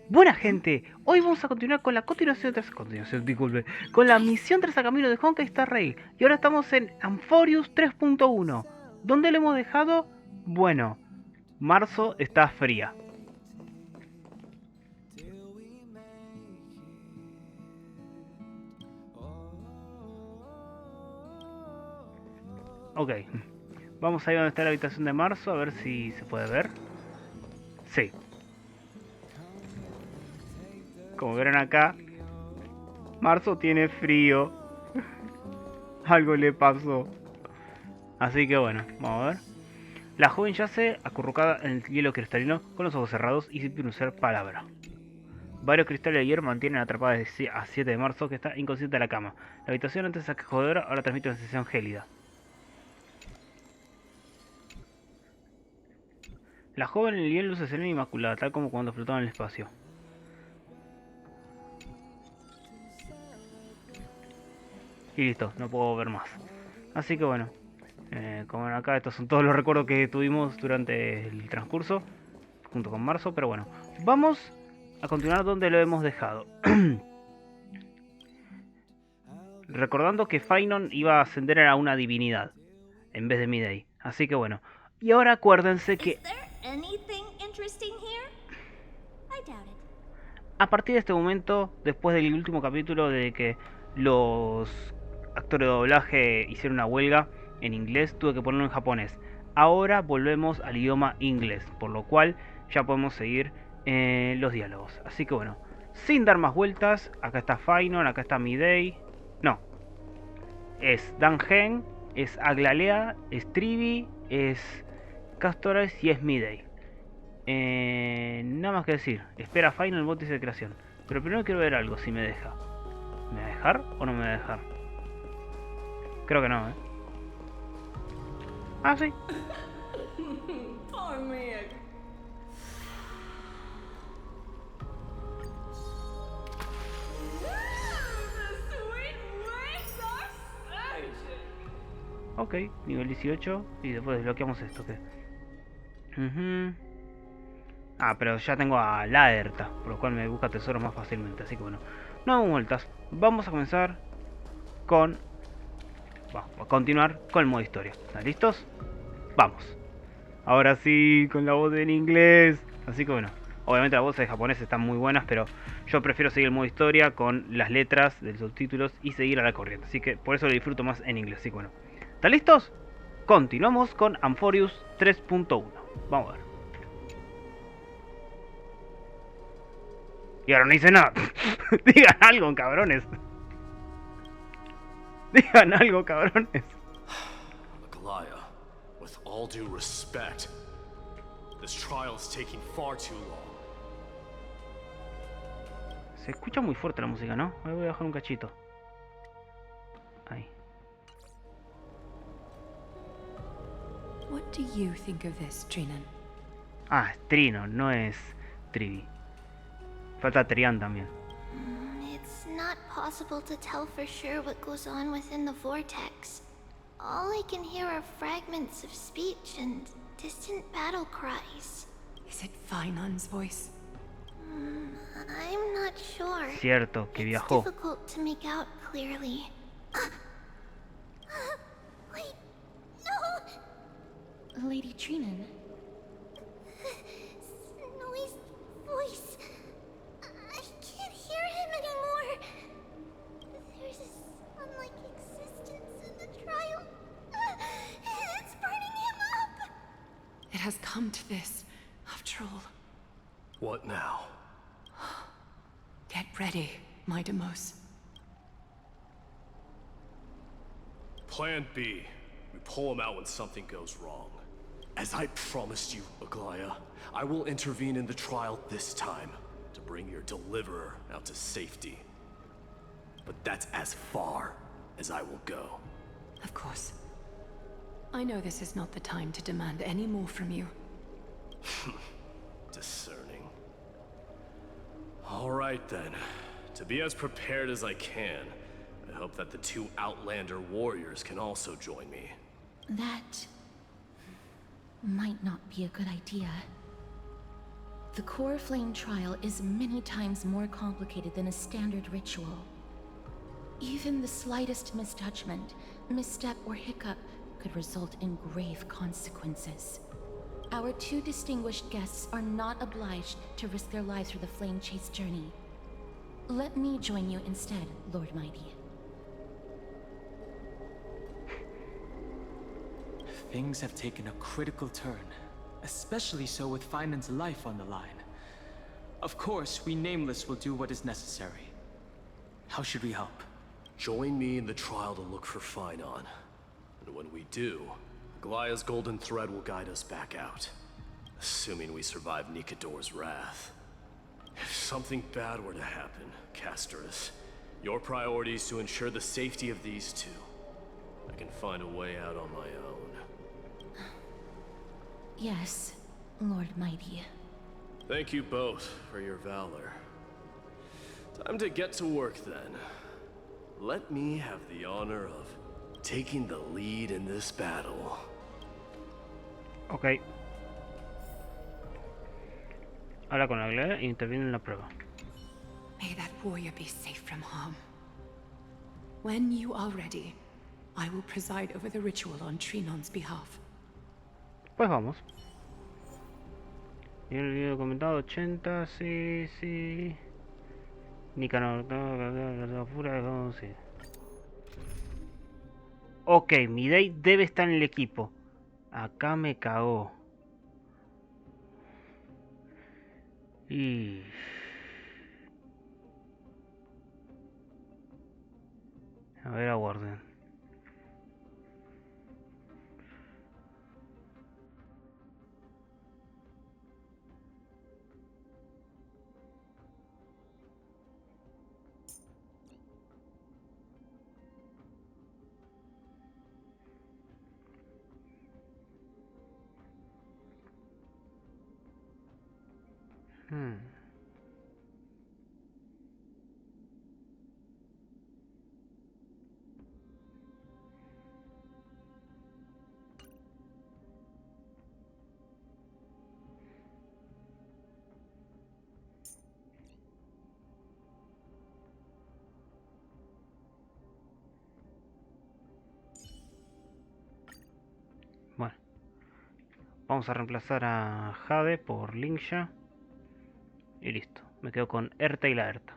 Buena gente, hoy vamos a continuar con la disculpe, con la misión Trazacaminos de Honkai Star Rail. Y ahora estamos en Amphoreus 3.1. ¿Dónde lo hemos dejado? Bueno, marzo está fría. Ok, vamos a ir donde está la habitación de marzo, a ver si se puede ver. Sí. Como verán acá, marzo tiene frío. Algo le pasó. Así que bueno, vamos a ver. La joven yace acurrucada en el hielo cristalino con los ojos cerrados y sin pronunciar palabra. Varios cristales de hierro mantienen atrapada a 7 de marzo, que está inconsciente en la cama. La habitación antes acogedora ahora transmite una sensación gélida. La joven en el hielo luce serena e inmaculada, tal como cuando flotaba en el espacio. Y listo, no puedo ver más. Así que bueno, como ven acá, estos son todos los recuerdos que tuvimos durante el transcurso, junto con marzo, pero bueno. Vamos a continuar donde lo hemos dejado. Recordando que Fainon iba a ascender a una divinidad en vez de Midday. Así que bueno. Y ahora acuérdense que a partir de este momento, después del último capítulo de que los actores de doblaje hicieron una huelga en inglés, tuve que ponerlo en japonés. Ahora volvemos al idioma inglés, por lo cual ya podemos seguir los diálogos. Así que bueno, sin dar más vueltas, acá está Fainon, acá está Midday. No, es Dangen, es Aglalea, es Trivi, es Castores y es Midday. Nada más que decir. Espera Final Botis de creación. Pero primero quiero ver algo, si me deja. ¿Me va a dejar o no me va a dejar? Creo que no, ¿eh? Ah, sí. Ok, nivel 18. Y después desbloqueamos esto, ¿qué? Ah, pero ya tengo a la Alerta, por lo cual me busca tesoros más fácilmente. Así que bueno, no damos vueltas. Vamos a comenzar con... Vamos a continuar con el modo historia. ¿Están listos? Vamos. Ahora sí, con la voz en inglés. Así que bueno, obviamente las voces de japonés están muy buenas, pero yo prefiero seguir el modo historia con las letras de los subtítulos y seguir a la corriente. Así que por eso lo disfruto más en inglés. Así que bueno, ¿están listos? Continuamos con Amphoreus 3.1. Vamos a ver. Y ahora no hice nada. Digan algo, cabrones. Digan algo, cabrones. Aglaya, with all due respect, this trial's taking far too long. Se escucha muy fuerte la música, ¿no? Me voy a bajar un cachito. Ahí. What do you think of this, Trinan? Ah, es Trino, no es Trivi. Falta Trian también. It's not possible to tell for sure what goes on within the vortex. All I can hear are fragments of speech and distant battle cries. Is it Fainon's voice? I'm not sure. Cierto, que viajó. It's difficult to make out clearly. Wait, no! Lady Trinan. Snowy's voice. I can't hear him anymore. There's a sun-like existence in the trial. It's burning him up. It has come to this, after all. What now? Get ready, my Demos. Plan B. We pull him out when something goes wrong. As I promised you, Aglaya, I will intervene in the trial this time to bring your deliverer out to safety. But that's as far as I will go. Of course. I know this is not the time to demand any more from you. Discerning. All right then. To be as prepared as I can, I hope that the two Outlander warriors can also join me. That might not be a good idea. The core flame trial is many times more complicated than a standard ritual. Even the slightest misjudgment, misstep, or hiccup could result in grave consequences. Our two distinguished guests are not obliged to risk their lives for the flame chase journey. Let me join you instead, Lord Mighty. Things have taken a critical turn, especially so with Finan's life on the line. Of course, we Nameless will do what is necessary. How should we help? Join me in the trial to look for Finon. And when we do, Aglaya's golden thread will guide us back out. Assuming we survive Nikador's wrath. If something bad were to happen, Casterus, your priority is to ensure the safety of these two. I can find a way out on my own. Yes, Lord Mighty. Thank you both for your valor. Time to get to work then. Let me have the honor of taking the lead in this battle. Ok. Habla con Aglaya e interviene en la prueba. May that warrior be safe from harm. When you are ready, I will preside over the ritual on Trinon's behalf. Pues vamos. Y el video comentado 80, sí, sí. Nicanor, no, sí. Ok, mi Day debe estar en el equipo. Acá me cagó. Y... a ver, aguarden. Bueno, vamos a reemplazar a Jade por Lingsha y listo. Me quedo con Erta y la Erta.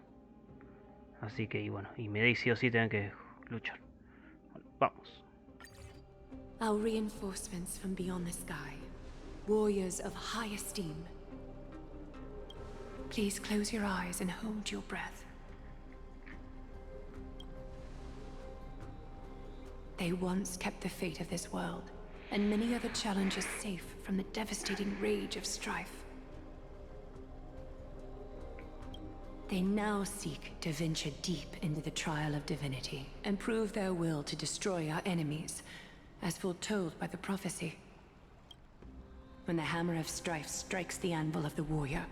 Así que, y bueno, y Medei sí o sí tienen que luchar. Bueno, vamos. Our reinforcements from beyond the sky, warriors of high esteem. Please close your eyes and hold your breath. They once kept the fate of this world, and many other challenges safe from the devastating rage of strife. They now seek to venture deep into the trial of divinity and prove their will to destroy our enemies, as foretold by the prophecy. When the hammer of strife strikes the anvil of the warrior,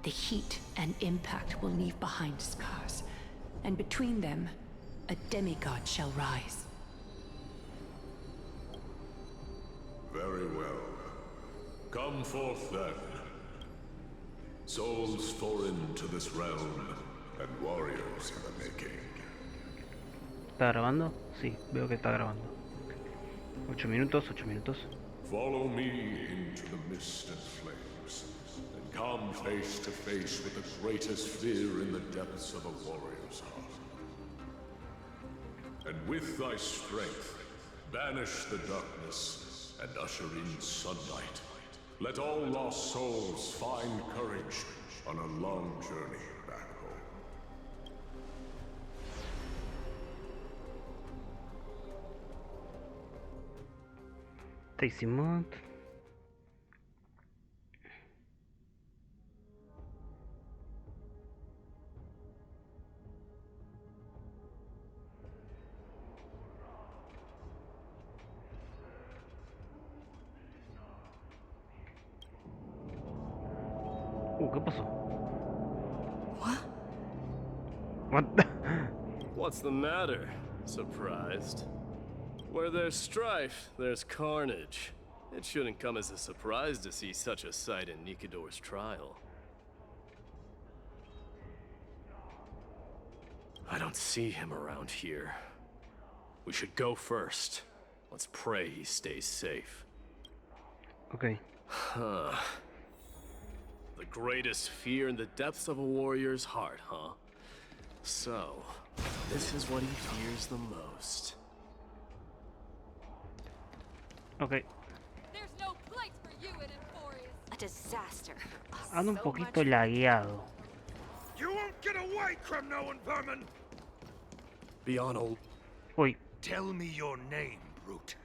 the heat and impact will leave behind scars, and between them, a demigod shall rise. Very well. Come forth then. Souls foreign to this realm, and warriors in the making. ¿Está grabando? Sí, veo que está grabando. 8 minutos, 8 minutos. Follow me into the mist and flames, and come face to face with the greatest fear in the depths of a warrior's heart. And with thy strength, banish the darkness and usher in sunlight. Let all lost souls find courage on a long journey back home. Stacy Mont. ¿Qué pasó? What the... What's the matter? Surprised? Where there's strife, there's carnage. It shouldn't come as a surprise to see such a sight in Nikador's trial. I don't see him around here. We should go first. Let's pray he stays safe. Ok. Huh. The greatest fear in the depths of a warrior's heart, huh? So, this is what he fears the most. Ok. There's no place for you in Amphoreus. A disaster. Ando un So poquito much- lagueado. You won't get away, criminal vermin! Be on old. Uy. Tell me your name, brute.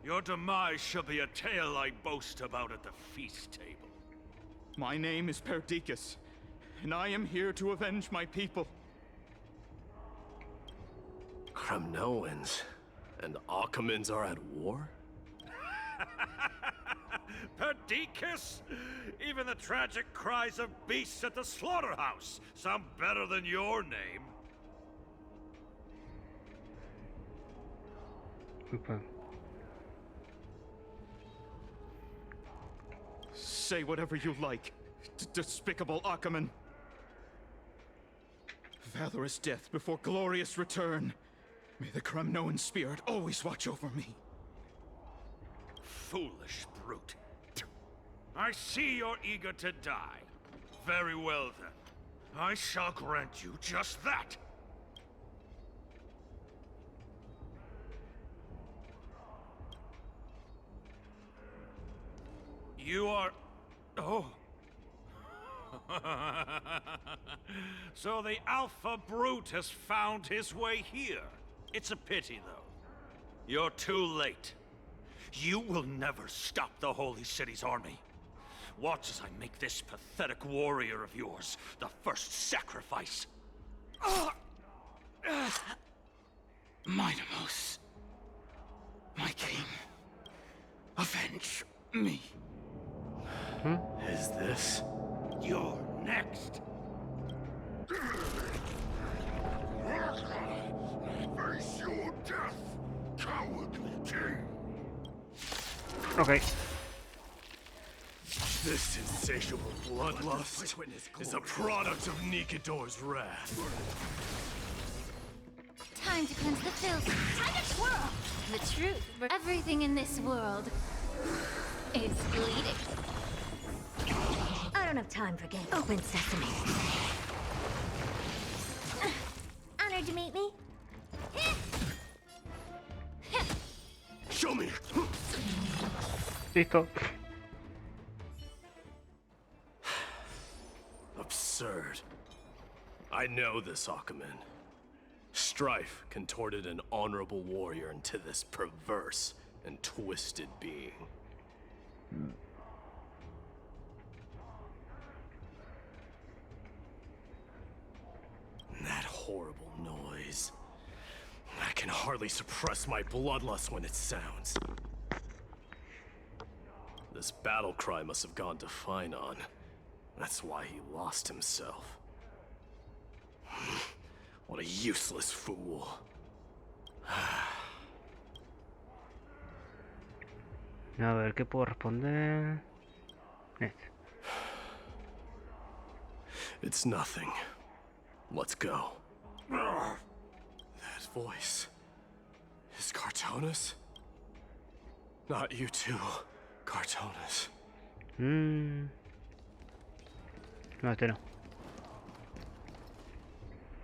Your demise shall be a tale I boast about at the feast table. My name is Perdiccas, and I am here to avenge my people. Kremnoans and Akamans are at war? Perdiccas? Even the tragic cries of beasts at the slaughterhouse sound better than your name. Upa. Say whatever you like, despicable Achaman. Valorous death before glorious return. May the Kremnoan spirit always watch over me. Foolish brute. I see you're eager to die. Very well then. I shall grant you just that. You are... Oh. So the Alpha Brute has found his way here. It's a pity, though. You're too late. You will never stop the Holy City's army. Watch as I make this pathetic warrior of yours the first sacrifice. Minimos, my king, avenge me. Is this? You're next. Face your death, cowardly king. Ok. This insatiable bloodlust is a product of Nikador's wrath. Time to cleanse the filth. Time to twirl! The truth for everything in this world is bleeding. I don't have time for games. Open sesame. Honored to meet me. Show me! Listo. Absurd. I know this Achaman. Strife contorted an honorable warrior into this perverse and twisted being. That horrible noise. I can hardly suppress my bloodlust when it sounds. This battle cry must have gone to Finon. That's why he lost himself. What a useless fool. A ver, ¿qué puedo responder? Este. It's nothing. Let's go. That voice. Is Cartonus? Not you too, Cartonus. No, este no.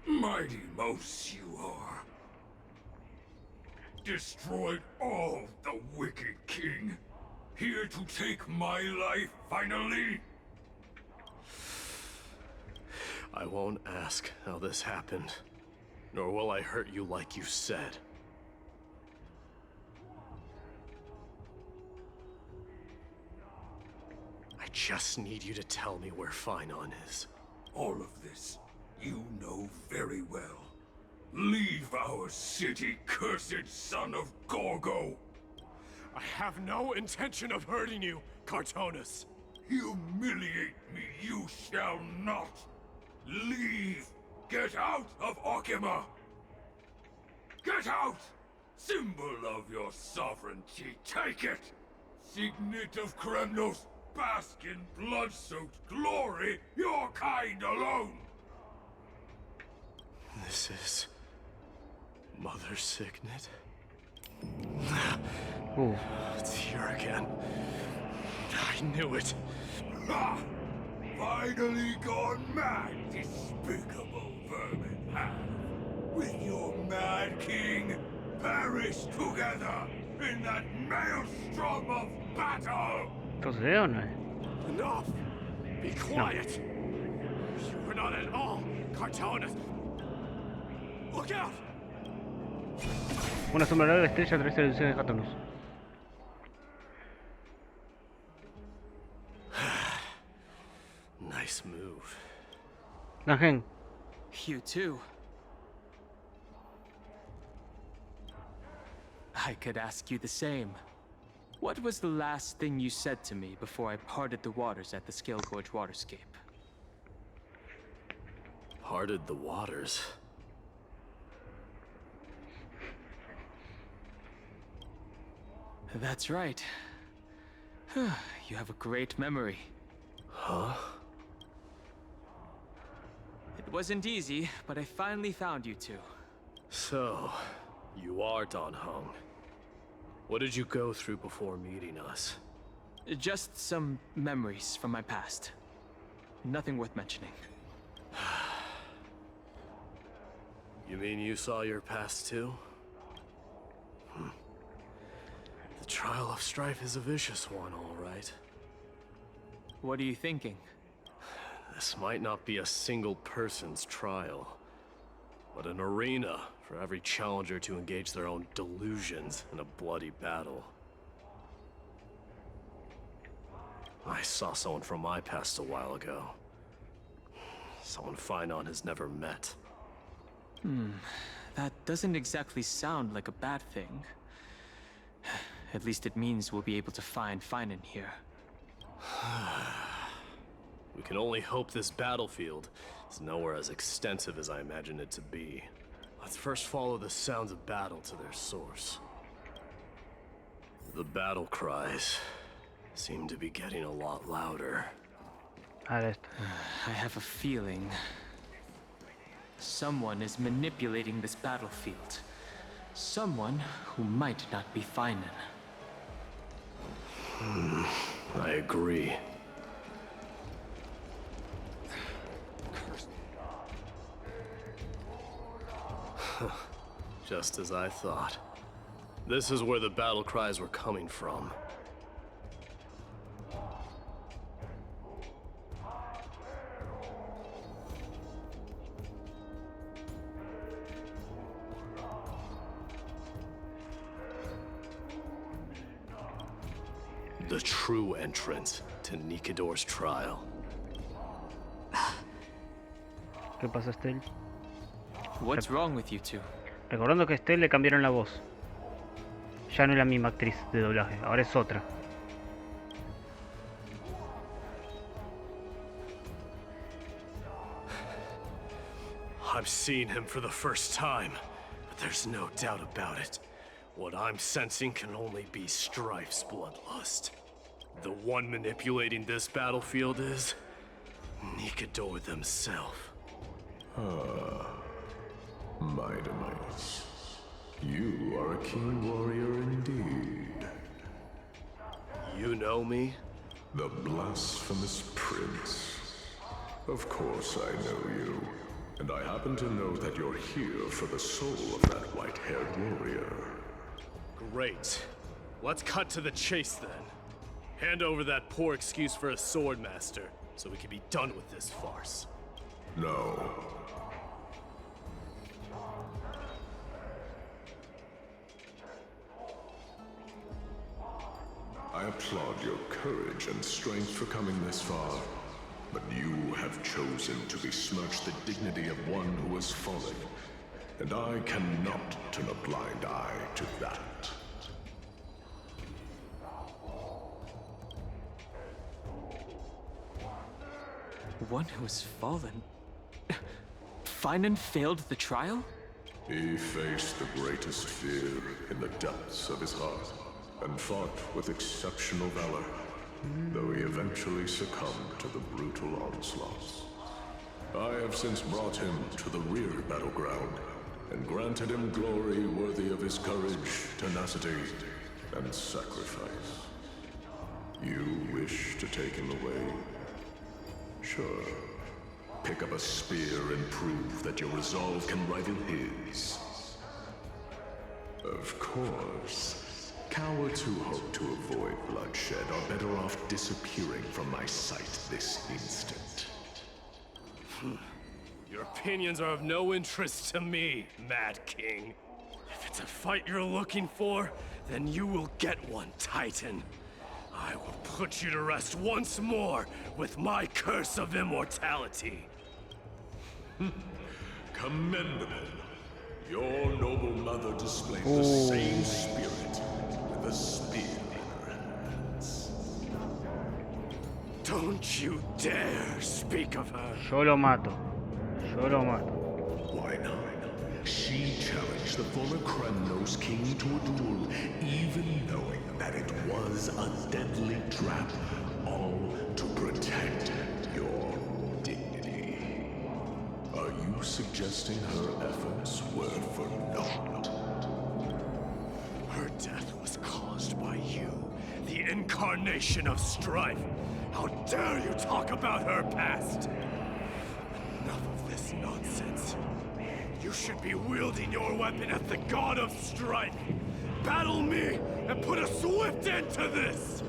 Mighty Mos you are. Destroyed all the wicked king. Here to take my life finally. I won't ask how this happened, nor will I hurt you like you said. I just need you to tell me where Finon is. All of this you know very well. Leave our city, cursed son of Gorgo. I have no intention of hurting you, Cartonus. Humiliate me you shall not. Leave! Get out of Okima! Get out! Symbol of your sovereignty, take it! Signet of Kremnos, bask in blood-soaked glory, your kind alone! This is Mother Signet. It's here again. I knew it. Finally gone mad, despicable vermin have. With your mad king, perish together in that maelstrom of battle! ¿Esto sucede o no? Enough! Be quiet! You were not at all cartoonist. Look out! Una sombra larga estrella atraviesa la ilusión de Cartoonus. Nice move. Nangen. You too. I could ask you the same. What was the last thing you said to me before I parted the waters at the Scale Gorge waterscape? Parted the waters? That's right. You have a great memory. Huh? It wasn't easy, but I finally found you two. So, you are Dan Heng. What did you go through before meeting us? Just some memories from my past. Nothing worth mentioning. You mean you saw your past too? The trial of strife is a vicious one, all right. What are you thinking? This might not be a single person's trial, but an arena for every challenger to engage their own delusions in a bloody battle. I saw someone from my past a while ago. Someone Finon has never met. That doesn't exactly sound like a bad thing. At least it means we'll be able to find Finon here. We can only hope this battlefield is nowhere as extensive as I imagine it to be. Let's first follow the sounds of battle to their source. The battle cries seem to be getting a lot louder. I have a feeling someone is manipulating this battlefield. Someone who might not be Finon. I agree. Just as I thought. This is where the battle cries were coming from. The true entrance to Nikidor's trial. ¿Qué pasa, Estelle? What's wrong with you two? Recordando que a Estelle le cambiaron la voz. Ya no es la misma actriz de doblaje, ahora es otra. I'm seeing him for the first time, but there's no doubt about it. What I'm sensing can only be Strife's bloodlust. The one manipulating this battlefield is Nikidor themselves. Mighty, you are a keen warrior indeed. You know me? The blasphemous prince. Of course I know you. And I happen to know that you're here for the soul of that white-haired warrior. Great. Let's cut to the chase then. Hand over that poor excuse for a sword master, so we can be done with this farce. No. I applaud your courage and strength for coming this far, but you have chosen to besmirch the dignity of one who has fallen, and I cannot turn a blind eye to that. One who has fallen? Finon failed the trial? He faced the greatest fear in the depths of his heart, and fought with exceptional valor, though he eventually succumbed to the brutal onslaughts. I have since brought him to the rear battleground and granted him glory worthy of his courage, tenacity, and sacrifice. You wish to take him away? Sure. Pick up a spear and prove that your resolve can rival his. Of course, cowards who hope to avoid bloodshed are better off disappearing from my sight this instant. Your opinions are of no interest to me, Mad King. If it's a fight you're looking for, then you will get one, Titan. I will put you to rest once more with my curse of immortality. Commendable. Your noble mother displays the same spirit with a spear in her hands. Don't you dare speak of her. Yo lo mato. Yo lo mato. Why not? She challenged the former Kremnos king to a duel, even knowing that it was a deadly trap, all to protect your dignity. Are you suggesting her efforts were for naught? Her death was caused by you, the incarnation of strife. How dare you talk about her past? Enough of this nonsense. You should be wielding your weapon at the god of strife. Battle me and put a swift end to this!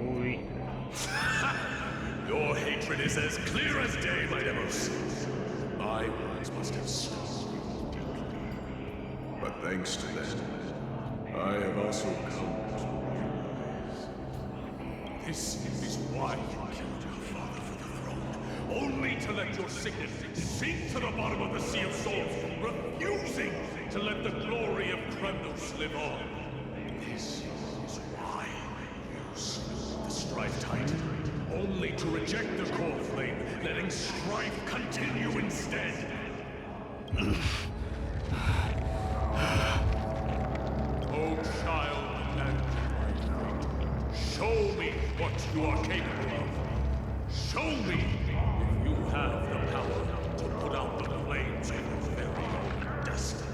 Uy. Your hatred is as clear as day, my demos. My words must have stung you deeply. But thanks to them, I have also come to realize. This is why you killed your father for the throne. Only to let your signet sink to the bottom of the Sea of Souls, refusing to let the glory of Kremnos live on. This is why you slew the Strife Titan. Only to reject the core flame, letting strife continue instead. Oh, child, and show me what you are capable of. Show me if you have the power to put out the flames of your very own destiny.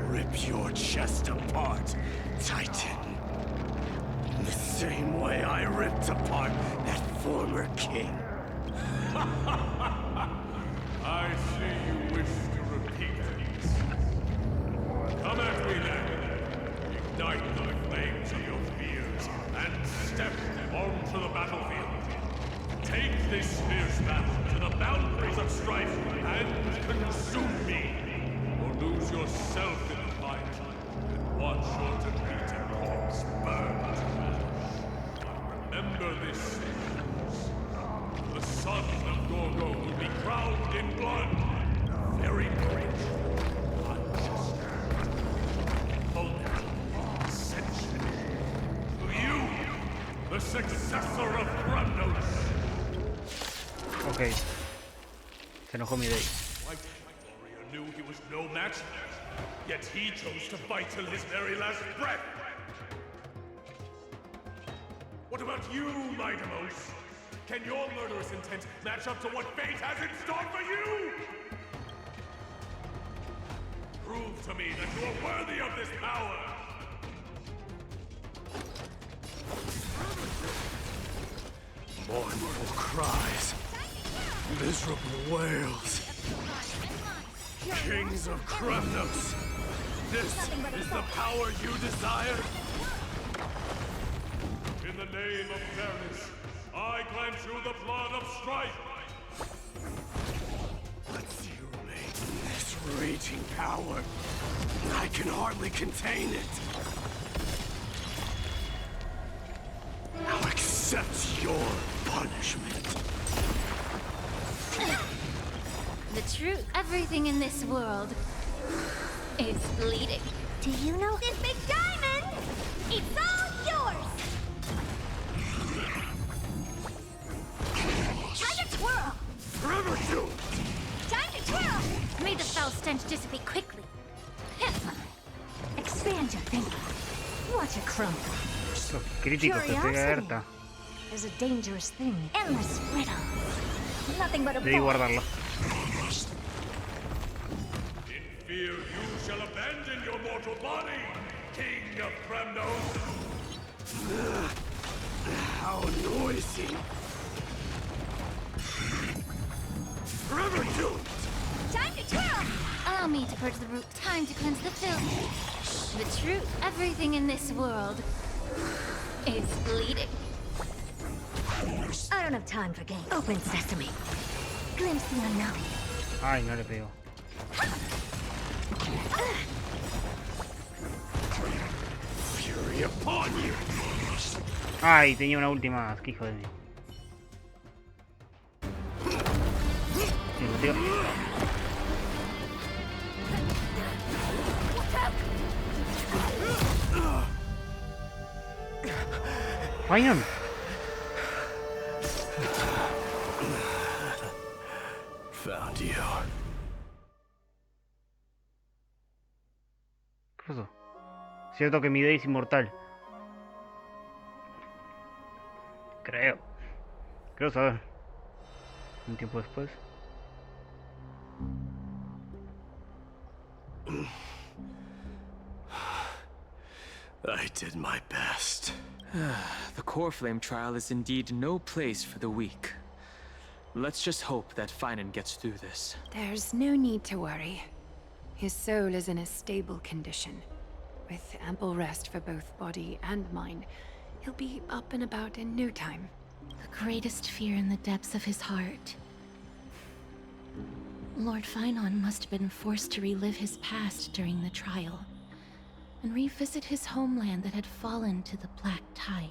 Rip your chest apart, Titan. In the same way I ripped apart that former king. I see you wish to repeat these. Come at me then. Ignite the flames of your fears and step onto the battlefield. Take this fierce battle to the boundaries of strife and consume me. Or lose yourself in the fight and watch your defeated corpse burn to ash. Remember this. The son of Gorgo will be crowned in blood. Very great. Unjust. Moment. Ascension. To you, the successor of Kremnos. Ok. Se enojó mi day. Warrior knew he was no match, yet he chose to fight till his very last breath. What about you, Mightimos? Can your murderous intent match up to what fate has in store for you? Prove to me that you are worthy of this power! Mournful cries. Miserable wails. Kings of Kremnos. This is the power you desire? In the name of fairness, I grant you the blood of strife! What's you made this raging power? I can hardly contain it. Now accept your punishment. The truth. Everything in this world is bleeding. Do you know this big diamond? It's all yours! Time to twirl! Forever do! Time to twirl! May the foul stench dissipate quickly. danger thinking. What a crumb. Los críticos que pega Erta. Is a dangerous thing. Endless riddle. Nothing but a Debí guardarlo. In fear you shall abandon your mortal body, King of Kremnos! How noisy! Forever doomed! Time to twirl! Allow me to purge the root. Time to cleanse the filth. The truth. Everything in this world is bleeding. I don't have time for games. Open sesame. Glimpse the unknown. Ay, no le pego. Fury upon you! Ay, tenía una última más, que hijo de mí. Sí, lo tiro. Mision. Found you. ¿Qué pasó? Cierto que mi Day es inmortal. Creo saber. Un tiempo después. I did my best. The core flame trial is indeed no place for the weak. Let's just hope that Finan gets through this. There's no need to worry. His soul is in a stable condition. With ample rest for both body and mind, he'll be up and about in no time. The greatest fear in the depths of his heart. Lord Finan must have been forced to relive his past during the trial, and revisit his homeland that had fallen to the Black Tide.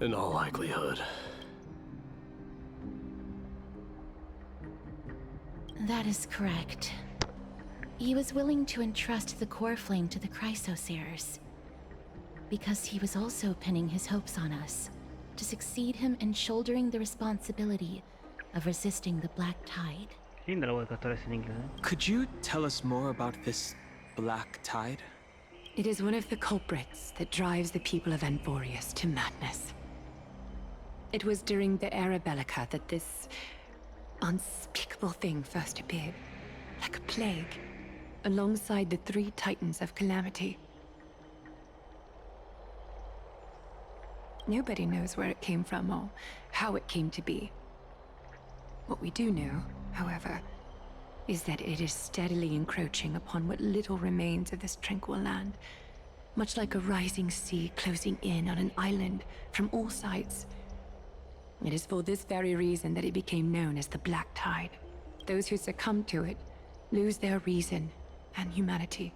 In all likelihood. That is correct. He was willing to entrust the core flame to the Chrysoseers, because he was also pinning his hopes on us, to succeed him in shouldering the responsibility of resisting the Black Tide. Linda la voz de castores en inglés, ¿eh? Could you tell us more about this Black Tide? It is one of the culprits that drives the people of Amphoreus to madness. It was during the Era Bellica that this unspeakable thing first appeared, like a plague, alongside the three titans of calamity. Nobody knows where it came from or how it came to be. What we do know, however, is that it is steadily encroaching upon what little remains of this tranquil land, much like a rising sea closing in on an island from all sides. It is for this very reason that it became known as the Black Tide. Those who succumb to it lose their reason and humanity,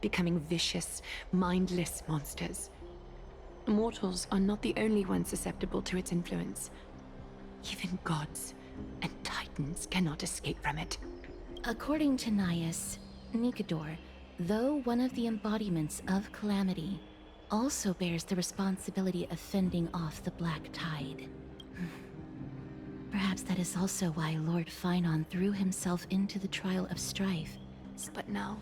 becoming vicious, mindless monsters. Mortals are not the only ones susceptible to its influence. Even gods and titans cannot escape from it. According to Naias, Nikador, though one of the embodiments of Calamity, also bears the responsibility of fending off the Black Tide. Perhaps that is also why Lord Finan threw himself into the trial of strife. But now,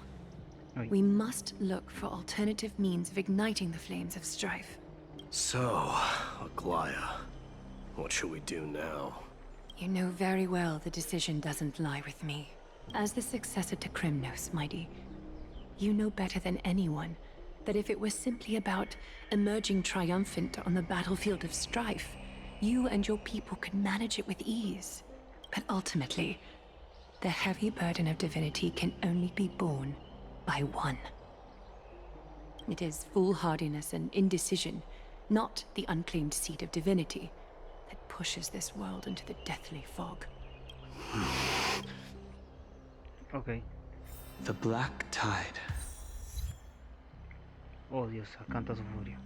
we must look for alternative means of igniting the flames of strife. So, Aglaya, what should we do now? You know very well the decision doesn't lie with me. As the successor to Kremnos, Mighty, you know better than anyone that if it was simply about emerging triumphant on the battlefield of strife, you and your people could manage it with ease. But ultimately, the heavy burden of divinity can only be borne by one. It is foolhardiness and indecision, not the unclaimed seat of divinity, that pushes this world into the deathly fog. Ok. The Black Tide. Oh Dios, canta su furia.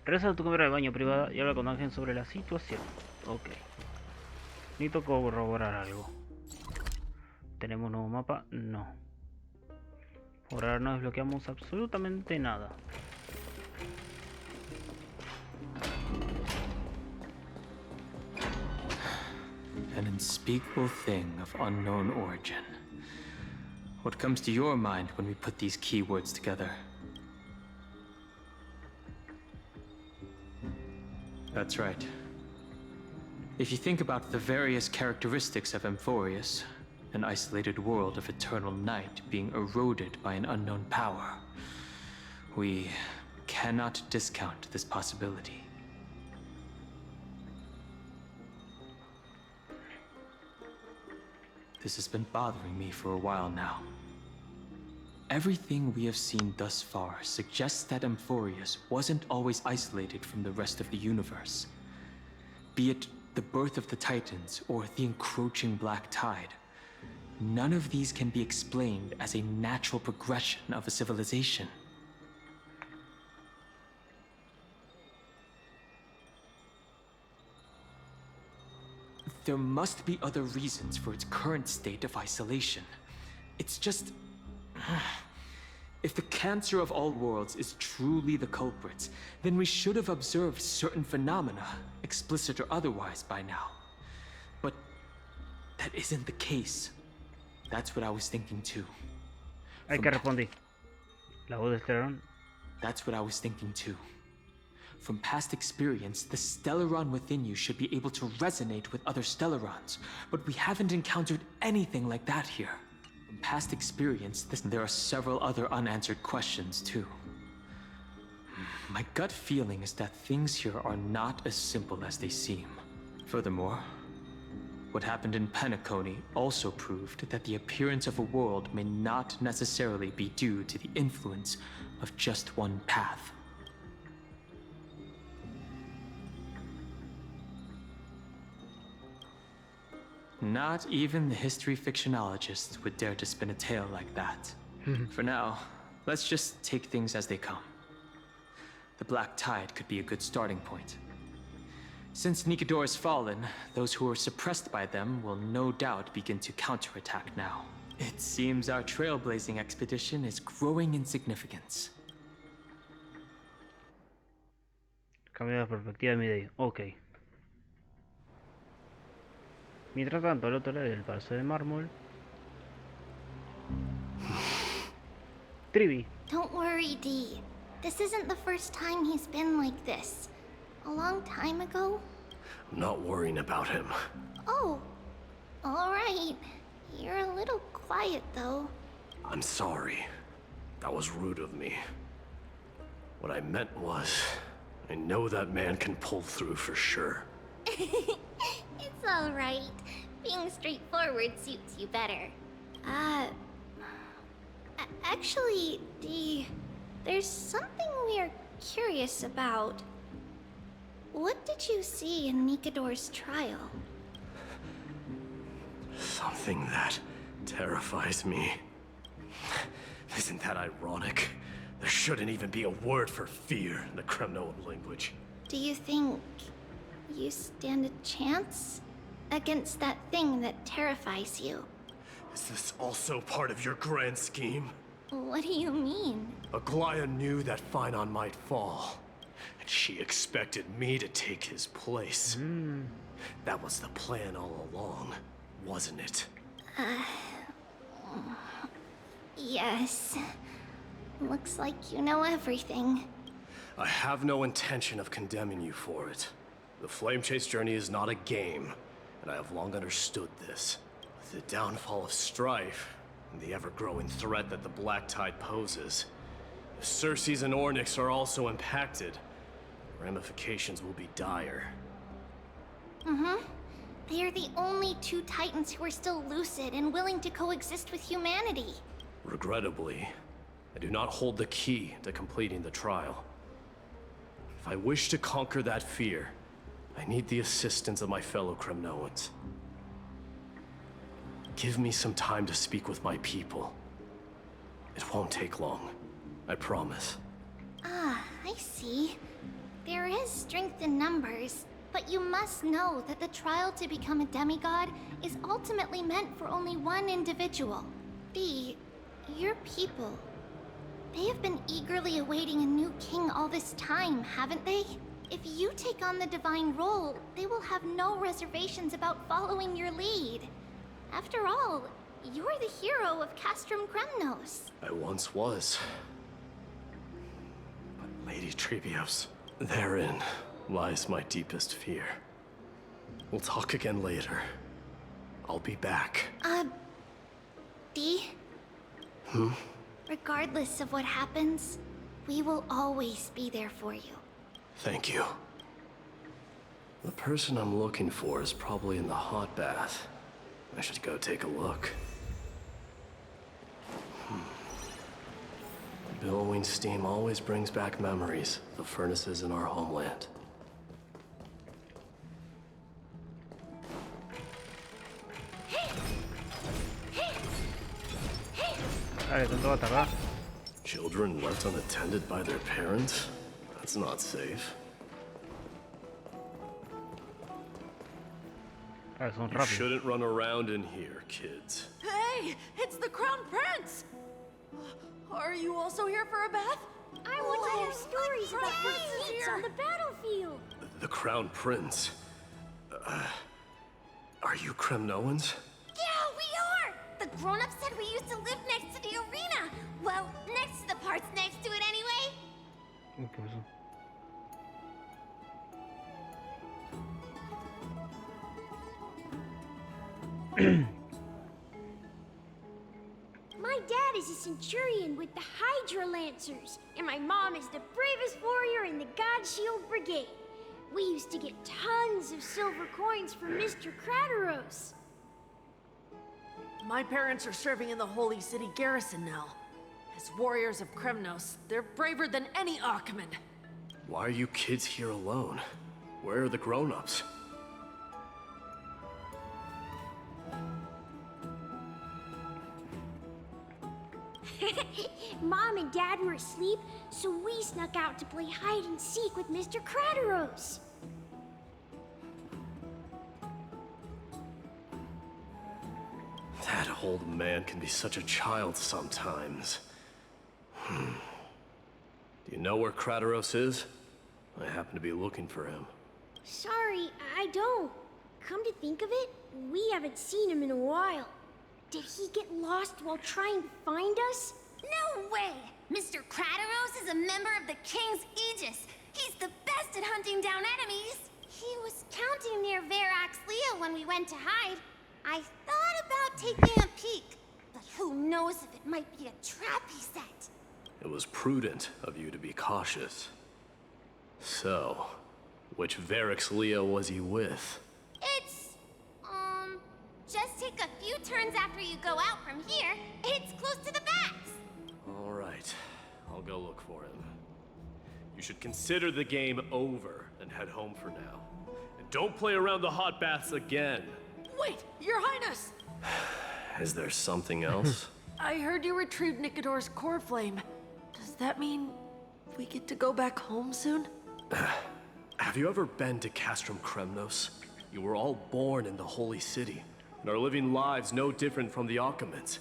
Regresa a tu cámara de baño privada y habla con Ángel sobre la situación. Ok. Necesito corroborar algo. ¿Tenemos un nuevo mapa? No. Por ahora no desbloqueamos absolutamente nada. An unspeakable thing of unknown origin. What comes to your mind when we put these keywords together? That's right. If you think about the various characteristics of Amphoreus, an isolated world of eternal night being eroded by an unknown power, we cannot discount this possibility. This has been bothering me for a while now. Everything we have seen thus far suggests that Amphoreus wasn't always isolated from the rest of the universe. Be it the birth of the Titans or the encroaching Black Tide, none of these can be explained as a natural progression of a civilization. There must be other reasons for its current state of isolation. It's just... If the cancer of all worlds is truly the culprit, then we should have observed certain phenomena, explicit or otherwise, by now. But that isn't the case. That's what I was thinking too. Hay que responder. La voz de Stellaron. That's what I was thinking too. From past experience, the Stellaron within you should be able to resonate with other Stellarons, but we haven't encountered anything like that here. From past experience, there are several other unanswered questions too. My gut feeling is that things here are not as simple as they seem. Furthermore, what happened in Penacony also proved that the appearance of a world may not necessarily be due to the influence of just one path. Not even the history fictionologists would dare to spin a tale like that. For now, let's just take things as they come. The Black Tide could be a good starting point. Since Nikedor has fallen, those who were suppressed by them will no doubt begin to counterattack now. It seems our trailblazing expedition is growing in significance. Cambia la perspectiva de mi idea. Ok. Mientras tanto, al otro lado del Palacio de Mármol. Trivi. Don't worry, Dee. This isn't the first time he's been like this. A long time ago. I'm not worrying about him. Oh, all right. You're a little quiet, though. I'm sorry. That was rude of me. What I meant was, I know that man can pull through for sure. It's all right. Being straightforward suits you better. Actually, Dee, there's something we're curious about. What did you see in Nikedor's trial? Something that terrifies me. Isn't that ironic? There shouldn't even be a word for fear in the Kremnoan language. Do you think you stand a chance against that thing that terrifies you? Is this also part of your grand scheme? What do you mean? Aglaya knew that Phynon might fall, and she expected me to take his place. That was the plan all along, wasn't it? Yes. Looks like you know everything. I have no intention of condemning you for it. The Flame Chase journey is not a game, and I have long understood this. With the downfall of Strife, and the ever-growing threat that the Black Tide poses, if Circes and Ornyx are also impacted, ramifications will be dire. They are the only two Titans who are still lucid and willing to coexist with humanity. Regrettably, I do not hold the key to completing the trial. If I wish to conquer that fear, I need the assistance of my fellow Kremnoans. Give me some time to speak with my people. It won't take long, I promise. I see. There is strength in numbers, but you must know that the trial to become a demigod is ultimately meant for only one individual. Your people. They have been eagerly awaiting a new king all this time, haven't they? If you take on the divine role, they will have no reservations about following your lead. After all, you're You're the hero of Castrum Kremnos. I once was. But Lady Trebios, therein lies my deepest fear. We'll talk again later. I'll be back. D? Regardless of what happens, we will always be there for you. Thank you. The person I'm looking for is probably in the hot bath. I should go take a look. Billowing steam always brings back memories of the furnaces in our homeland. Dale, tanto va a atacar. Children left unattended by their parents? That's not safe. Dale, son You rápidos. shouldn't run around in here, kids. Hey, it's the Crown Prince! Are you also here for a bath? I want to hear stories about princes on the battlefield. The Crown Prince. Are you Kremnoans? Yeah, we are! The grown-ups said we used to live next to the arena. Well, next to the parts next to it anyway. Uy, ¿qué pasó? My dad is a centurion with the Hydra Lancers, and my mom is the bravest warrior in the God Shield Brigade. We used to get tons of silver coins from Mr. Crateros. My parents are serving in the Holy City garrison now. As warriors of Kremnos, they're braver than any Achaemen. Why are you kids here alone? Where are the grown-ups? Mom and Dad were asleep, so we snuck out to play hide and seek with Mr. Crateros. That old man can be such a child sometimes. Do you know where Crateros is? I happen to be looking for him. Sorry, I don't. Come to think of it, we haven't seen him in a while. Did he get lost while trying to find us? No way! Mr. Crateros is a member of the King's Aegis. He's the best at hunting down enemies. He was counting near Verax Leo when we went to hide. I thought about taking a peek, but who knows if it might be a trap he set. It was prudent of you to be cautious. So, which Verax Leo was he with? It's, just take a few turns after you go out from here. It's close to the bats. All right, I'll go look for him. You should consider the game over and head home for now. And don't play around the hot baths again. Wait, Your Highness! Is there something else? I heard you retrieved Nicodor's core flame. Does that mean we get to go back home soon? Have you ever been to Castrum Kremnos? You were all born in the Holy City, and are living lives no different from the Achaemens.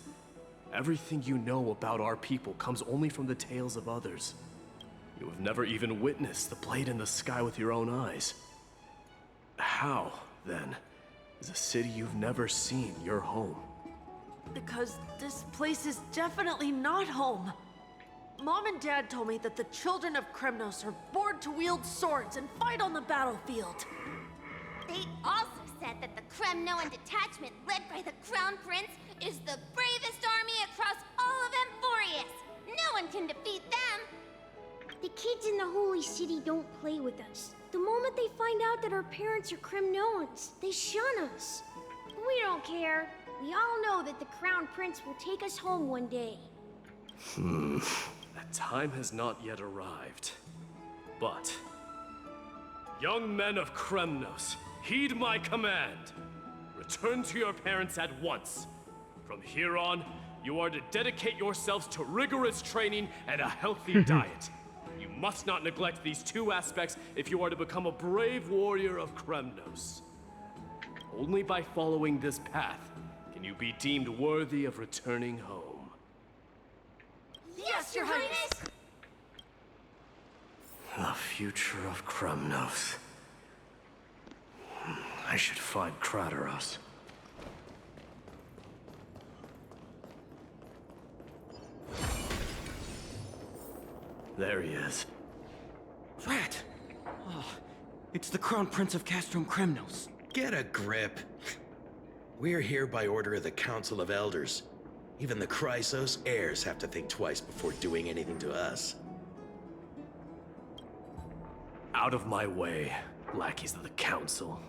Everything you know about our people comes only from the tales of others. You have never even witnessed the blade in the sky with your own eyes. How, then, is a city you've never seen your home? Because this place is definitely not home. Mom and Dad told me that the children of Kremnos are born to wield swords and fight on the battlefield. They also said that the Kremnoan detachment led by the Crown Prince is the bravest army across all of Amphoreus. No one can defeat them. The kids in the Holy City don't play with us. The moment they find out that our parents are Kremnoans, they shun us. We don't care. We all know that the Crown Prince will take us home one day. That time has not yet arrived. But, young men of Kremnos, heed my command. Return to your parents at once. From here on, you are to dedicate yourselves to rigorous training and a healthy diet. You must not neglect these two aspects if you are to become a brave warrior of Kremnos. Only by following this path can you be deemed worthy of returning home. Yes, Your Highness! The future of Kremnos. I should find Crateros. There he is. Rat! Oh, it's the Crown Prince of Castrum Kremnos. Get a grip. We're here by order of the Council of Elders. Even the Chrysos heirs have to think twice before doing anything to us. Out of my way, lackeys of the Council.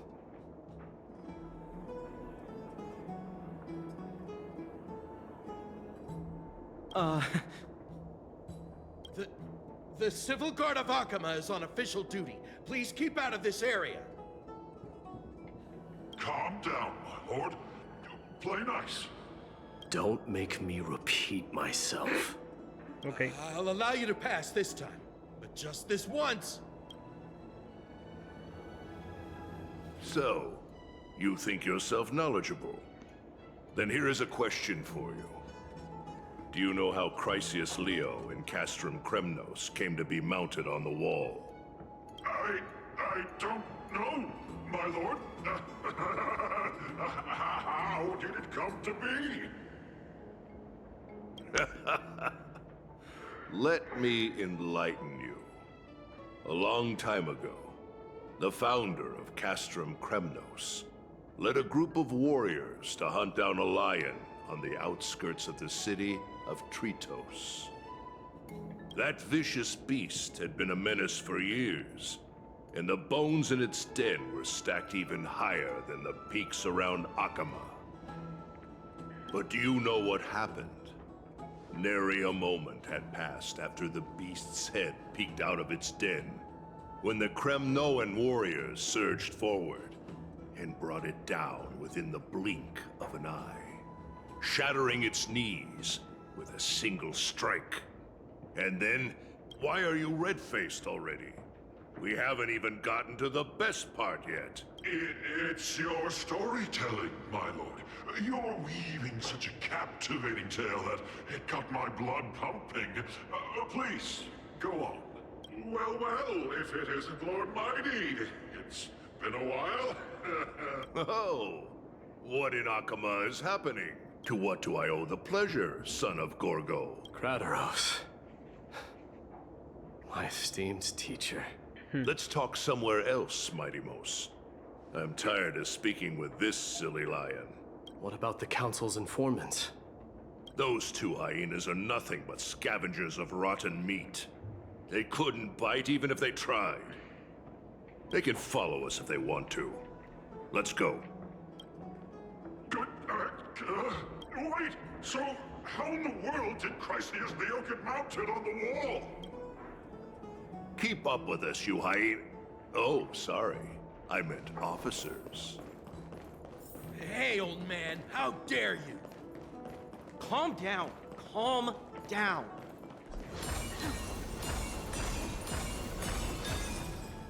The Civil Guard of Akama is on official duty. Please keep out of this area. Calm down, my lord. Play nice. Don't make me repeat myself. Okay. I'll allow you to pass this time, but just this once. So, you think yourself knowledgeable? Then here is a question for you. Do you know how Chrysius Leo in Castrum Kremnos came to be mounted on the wall? I don't know, my lord. How did it come to be? Let me enlighten you. A long time ago, the founder of Castrum Kremnos led a group of warriors to hunt down a lion on the outskirts of the city of Tritos. That vicious beast had been a menace for years, and the bones in its den were stacked even higher than the peaks around Akama. But do you know what happened? Nary a moment had passed after the beast's head peeked out of its den, when the Kremnoan warriors surged forward and brought it down within the blink of an eye, shattering its knees with a single strike. And then, why are you red-faced already? We haven't even gotten to the best part yet. It's your storytelling, my lord. You're weaving such a captivating tale that it got my blood pumping. Please, go on. Well, if it isn't Lord Mighty. It's been a while. Oh, what in Akama is happening? To what do I owe the pleasure, son of Gorgo? Kratos. My esteemed teacher. Let's talk somewhere else, Mighty Mos. I'm tired of speaking with this silly lion. What about the Council's informants? Those two hyenas are nothing but scavengers of rotten meat. They couldn't bite even if they tried. They can follow us if they want to. Let's go. Wait, so how in the world did Chrysius Leo get mounted on the wall? Keep up with us, you hyena. Oh, sorry. I meant officers. Hey, old man, how dare you? Calm down. Calm down.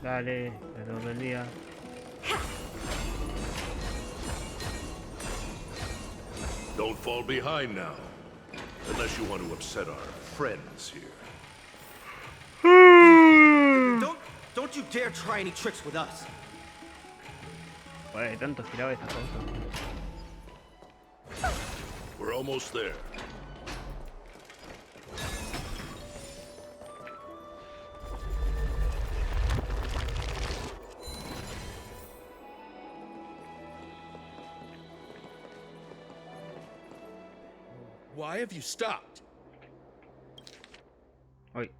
Dale, todo el día. Don't fall behind now. Unless you want to upset our friends here. Don't you dare try any tricks with us. Güey, tanto giraba esta cosa. We're almost there. Why have you stopped? Wait.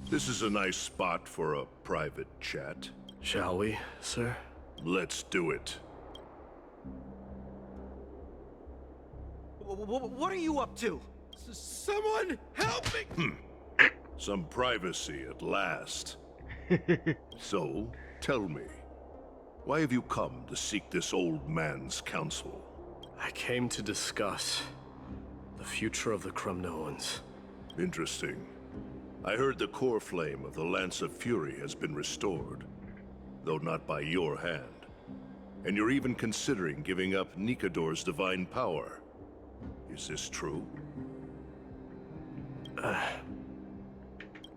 This is a nice spot for a private chat. Shall we, sir? Let's do it. What are you up to? Someone help me! Some privacy at last. So, tell me, why have you come to seek this old man's counsel? I came to discuss the future of the Kremnoans. Interesting. I heard the core flame of the Lance of Fury has been restored, though not by your hand. And you're even considering giving up Nikador's divine power. Is this true?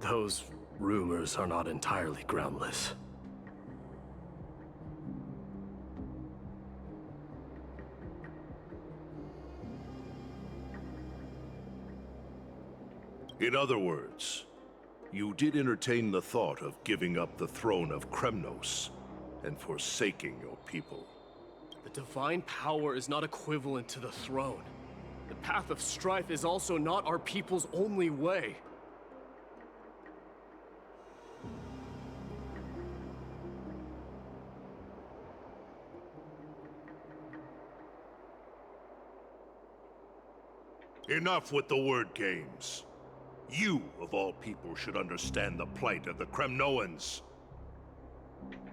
Those rumors are not entirely groundless. In other words, You did entertain the thought of giving up the throne of Kremnos and forsaking your people. The divine power is not equivalent to the throne. The path of strife is also not our people's only way. Enough with the word games. You, of all people, should understand the plight of the Kremnoans.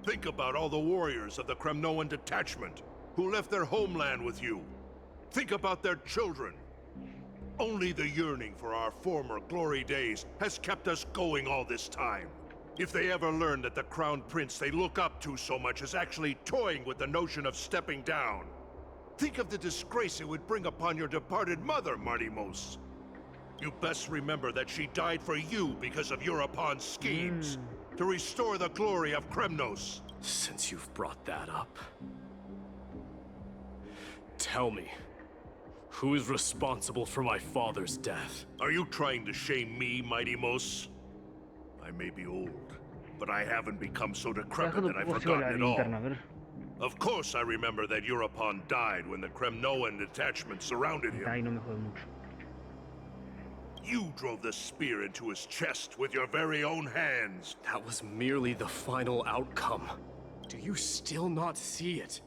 Think about all the warriors of the Kremnoan detachment who left their homeland with you. Think about their children. Only the yearning for our former glory days has kept us going all this time. If they ever learn that the Crown Prince they look up to so much is actually toying with the notion of stepping down, think of the disgrace it would bring upon your departed mother, Martimos. You best remember that she died for you because of Europon's schemes, to restore the glory of Kremnos. Since you've brought that up, tell me, who is responsible for my father's death? Are you trying to shame me, Martimos? I may be old, but I haven't become so decrepit that I've forgotten it all. Of course I remember that Europon died when the Kremnoan detachment surrounded him. You drove the spear into his chest with your very own hands. That was merely the final outcome. Do you still not see it?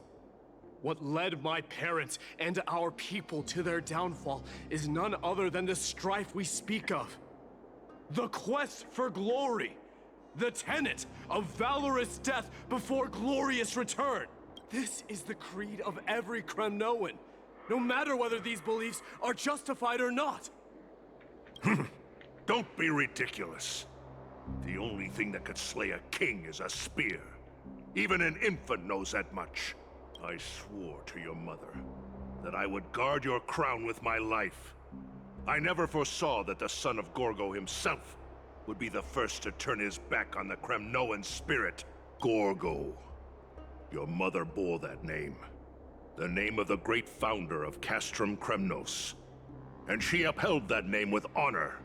What led my parents and our people to their downfall is none other than the strife we speak of. The quest for glory. The tenet of valorous death before glorious return. This is the creed of every Kremnoan, no matter whether these beliefs are justified or not. Don't be ridiculous. The only thing that could slay a king is a spear. Even an infant knows that much. I swore to your mother that I would guard your crown with my life. I never foresaw that the son of Gorgo himself would be the first to turn his back on the Kremnoan spirit. Gorgo. Your mother bore that name. The name of the great founder of Castrum Kremnos. And she upheld that name with honor.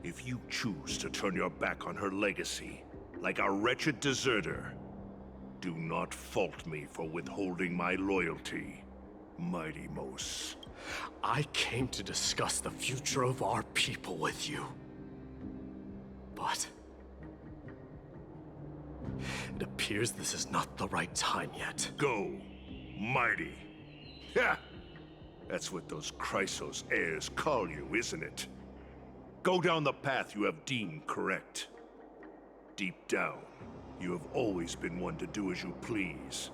If you choose to turn your back on her legacy, like a wretched deserter, do not fault me for withholding my loyalty, Martimos. I came to discuss the future of our people with you. But it appears this is not the right time yet. Go, mighty. Yeah, that's what those Chrysos heirs call you, isn't it? Go down the path you have deemed correct. Deep down, you have always been one to do as you please.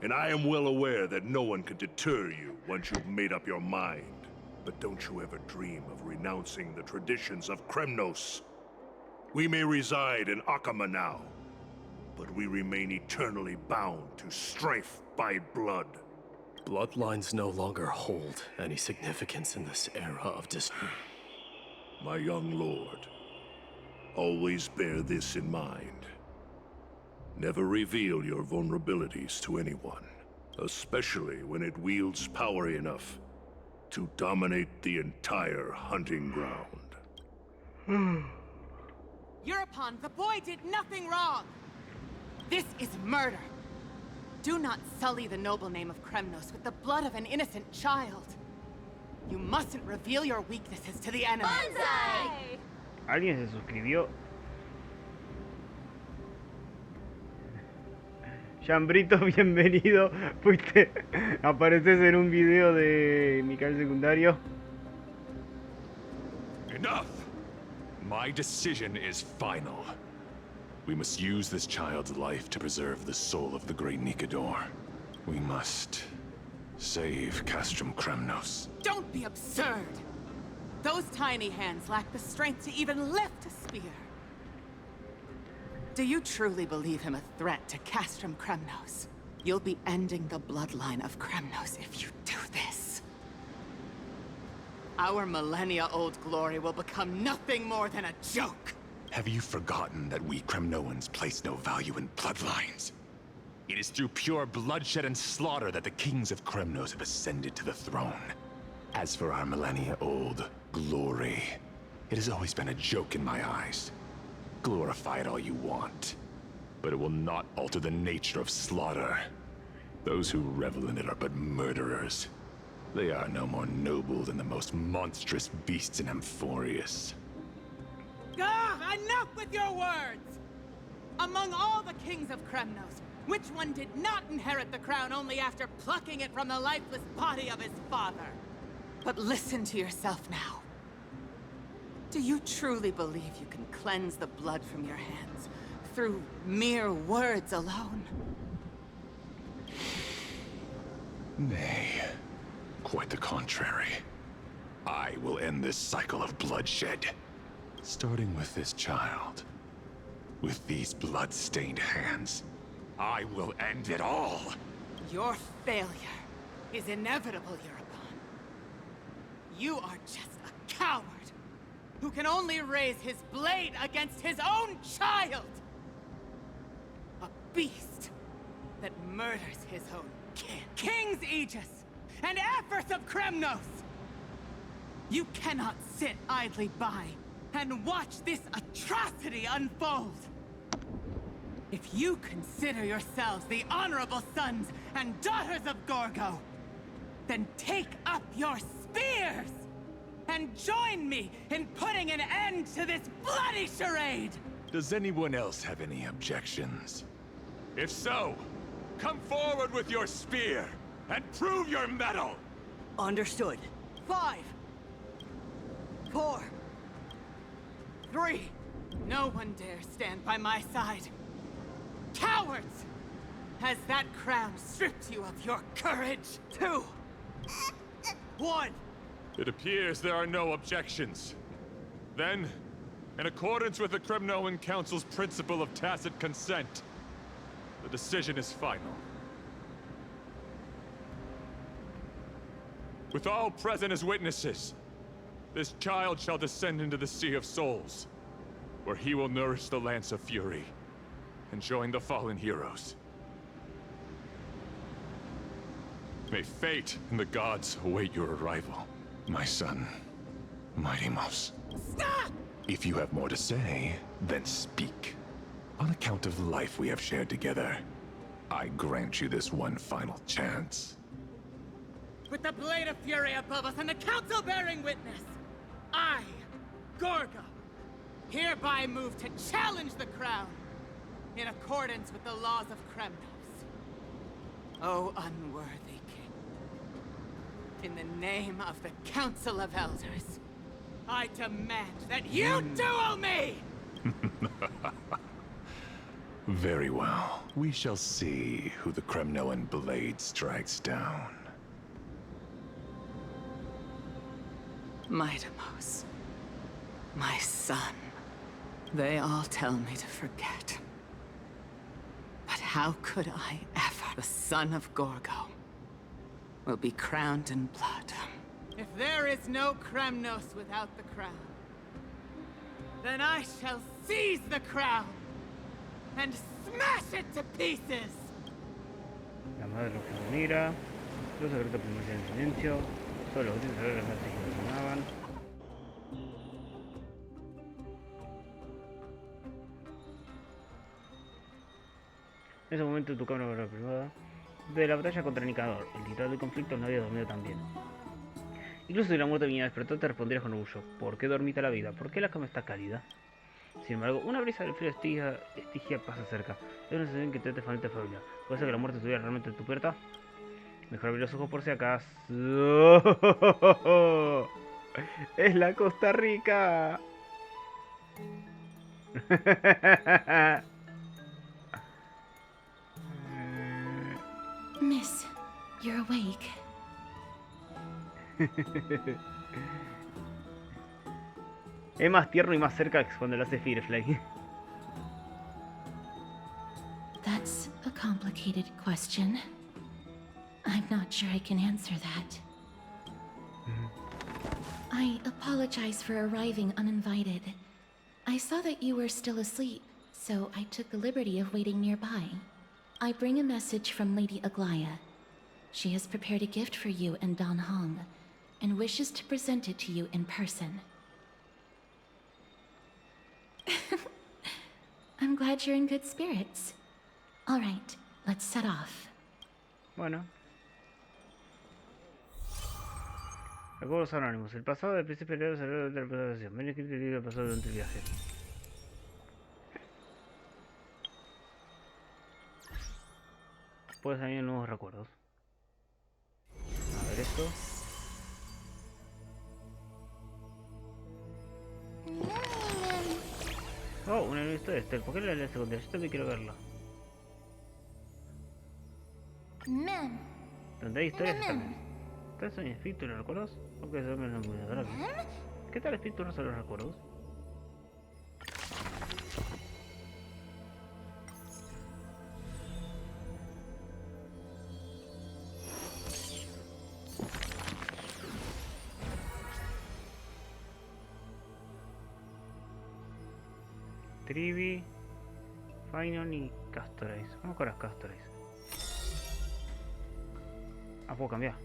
And I am well aware that no one can deter you once you've made up your mind. But don't you ever dream of renouncing the traditions of Kremnos. We may reside in Akama now, but we remain eternally bound to strife by blood. Bloodlines no longer hold any significance in this era of My young lord, always bear this in mind. Never reveal your vulnerabilities to anyone, especially when it wields power enough to dominate the entire hunting ground. Europon, the boy did nothing wrong! This is murder! Do not sully the noble name of Kremnos with the blood of an innocent child. You mustn't reveal your weaknesses to the enemy. Bonsai! ¿Alguien se suscribió? Chambrito, bienvenido. Fuiste, apareces en un video de mi canal secundario. Enough! My decision is final. We must use this child's life to preserve the soul of the great Nikador. We must save Castrum Kremnos. Don't be absurd! Those tiny hands lack the strength to even lift a spear. Do you truly believe him a threat to Castrum Kremnos? You'll be ending the bloodline of Kremnos if you do this. Our millennia-old glory will become nothing more than a joke. Have you forgotten that we Kremnoans place no value in bloodlines? It is through pure bloodshed and slaughter that the kings of Kremnos have ascended to the throne. As for our millennia-old glory, it has always been a joke in my eyes. Glorify it all you want, but it will not alter the nature of slaughter. Those who revel in it are but murderers. They are no more noble than the most monstrous beasts in Amphoreus. Ah, enough with your words! Among all the kings of Kremnos, which one did not inherit the crown only after plucking it from the lifeless body of his father? But listen to yourself now. Do you truly believe you can cleanse the blood from your hands through mere words alone? Nay, quite the contrary. I will end this cycle of bloodshed, starting with this child. With these blood-stained hands, I will end it all! Your failure is inevitable, European. You are just a coward who can only raise his blade against his own child! A beast that murders his own kin. King's Aegis and Aphros of Kremnos! You cannot sit idly by and watch this atrocity unfold! If you consider yourselves the honorable sons and daughters of Gorgo, then take up your spears and join me in putting an end to this bloody charade! Does anyone else have any objections? If so, come forward with your spear and prove your mettle! Understood. 5, 4, 3. No one dare stand by my side. Cowards! Has that crown stripped you of your courage? 2, 1. It appears there are no objections. Then, in accordance with the Kremnoan Council's principle of tacit consent, the decision is final. With all present as witnesses, this child shall descend into the Sea of Souls, where he will nourish the Lance of Fury and join the fallen heroes. May fate and the gods await your arrival, my son, Mightimos. Stop! If you have more to say, then speak. On account of the life we have shared together, I grant you this one final chance. With the blade of fury above us and the council bearing witness, I, Gorgo, hereby move to challenge the crown in accordance with the laws of Kremnos. O unworthy king, in the name of the Council of Elders, I demand that you duel me! Very well. We shall see who the Kremnoan blade strikes down. Mightimos, my son, they all tell me to forget. But how could I ever, the son of Gorgo, will be crowned in blood? If there is no Kremnos without the crown, then I shall seize the crown and smash it to pieces! La madre los mira, los secretos permanecen en silencio, solo los útiles saber las muertes que mencionaban. En ese momento tu cámara privada de la batalla contra Nicador, el titular del conflicto no había dormido tan bien. Incluso si la muerte venía a despertar, te responderías con orgullo. ¿Por qué dormita la vida? ¿Por qué la cama está cálida? Sin embargo, una brisa del frío Estigia pasa cerca. Es una sensación que te hace falta familia. ¿Puede ser que la muerte estuviera realmente en tu puerta? Mejor abrir los ojos por si acaso. ¡Es la Costa Rica! Miss, you're awake. Es más tierno y más cerca que cuando lo hace Firefly. That's a complicated question. I'm not sure I can answer that. I apologize for arriving uninvited. I saw that you were still asleep, so I took the liberty of waiting nearby. I bring a message from Lady Aglaia. She has prepared a gift for you and Dan Hong, and wishes to present it to you in person. glad you're in good spirits. All right, let's set off. Bueno. Recuerdos anónimos. El pasado del príncipe Leo salió de la presentación. Ven escrito el libro del pasado durante el viaje. Puedes añadir nuevos recuerdos. A ver esto. Oh, una nueva historia, Esther. ¿Por qué la lees secundaria? Yo también quiero verla. ¿Dónde hay historias también? ¿Estás en espíritu los recuerdos? Aunque eso me lo muy adorable. ¿Qué tal espíritu no son los recuerdos? Trivi, Finon y Castorais. Vamos con las Castorais. Ah, puedo cambiar.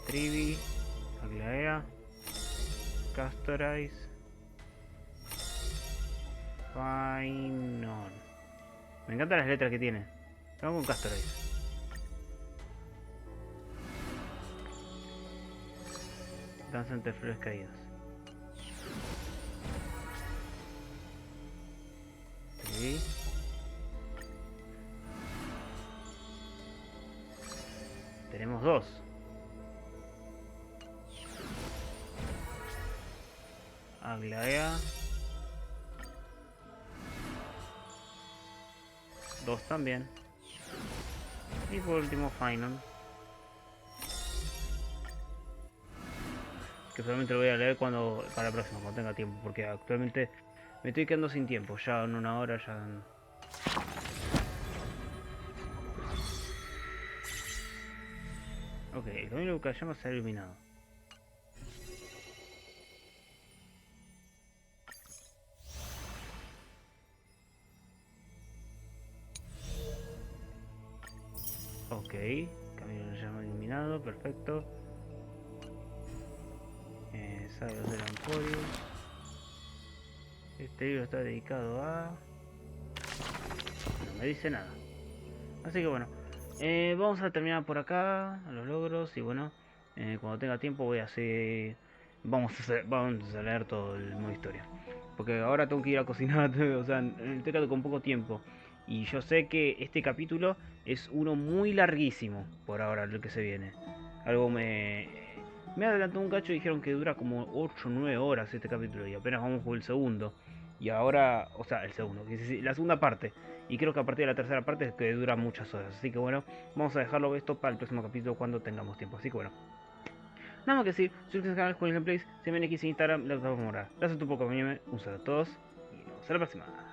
Trivi, Aglaea, Castorais, Finon. Me encantan las letras que tiene. Vamos con Castorais. Danza entre flores caídas. Sí. Tenemos dos. Aglaea. Dos también. Y por último Finon. Que solamente lo voy a leer cuando para la próxima, cuando tenga tiempo, porque actualmente me estoy quedando sin tiempo, ya en una hora ya... Ok, el camino que llama se ha iluminado. Ok, camino de llama iluminado, perfecto. Sagos del Amphoreus. Este libro está dedicado a... no me dice nada. Así que bueno, vamos a terminar por acá los logros y bueno, cuando tenga tiempo voy a hacer... vamos a leer todo el modo historia. Porque ahora tengo que ir a cocinar, o sea, estoy quedando con poco tiempo. Y yo sé que este capítulo es uno muy larguísimo por ahora, lo que se viene. Algo me adelantó un cacho y dijeron que dura como 8 o 9 horas este capítulo y apenas vamos por el segundo. Y ahora, o sea, el segundo, la segunda parte. Y creo que a partir de la tercera parte es que dura muchas horas. Así que bueno, vamos a dejarlo esto para el próximo capítulo cuando tengamos tiempo. Así que bueno. Nada más que decir, suscríbete al canal con el gameplays, se ven aquí en Instagram, la plataforma. Gracias a tu poco, un saludo a todos y nos vemos en la próxima.